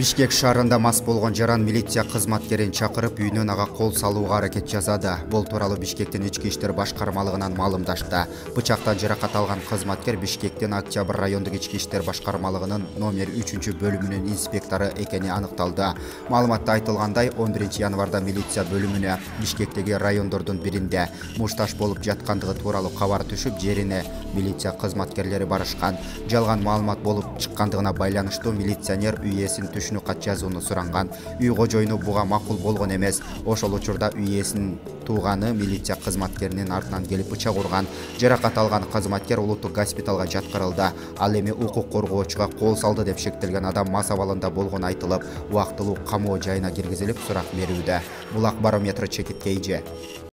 Бишкек шаарында мас болгон жаран милиция кызматкерин чакырып үйүнөн ага кол салууга аракет жасады. Бул тууралуу Бишкектин ички иштер башкармалыгынан маалымдашты. Бычактан жаракат алган кызматкер Бишкектин Октябрь райондук ички иштер башкармалыгынын номер 3-бөлүмүнүн инспектору экени аныкталды. Маалыматта айтылгандай, 11 январда милиция бөлүмүнө Бишкектеги райондордун биринде мушташ болуп жаткандыгы тууралуу кабар түшүп, жерине милиция кызматкерлери барышкан. Жалган маалымат болуп чыккандыгына байланыштуу милиционер үй ээсин түшүнүк кат жазууну суранган. Үй кожоюну буга макул болгон эмес. Ошол учурда үй ээсинин тууганы милиция кызматкеринин артынан келип бычак урган. Жаракат алган кызматкер улуттук госпиталга жаткырылды. Ал эми укук коргоочуга кол салды деп шектелген адам мас абалында болгону айтылып, убактылуу камоо жайына киргизилип, сурак берүүдө. Булак барометр чекит KG.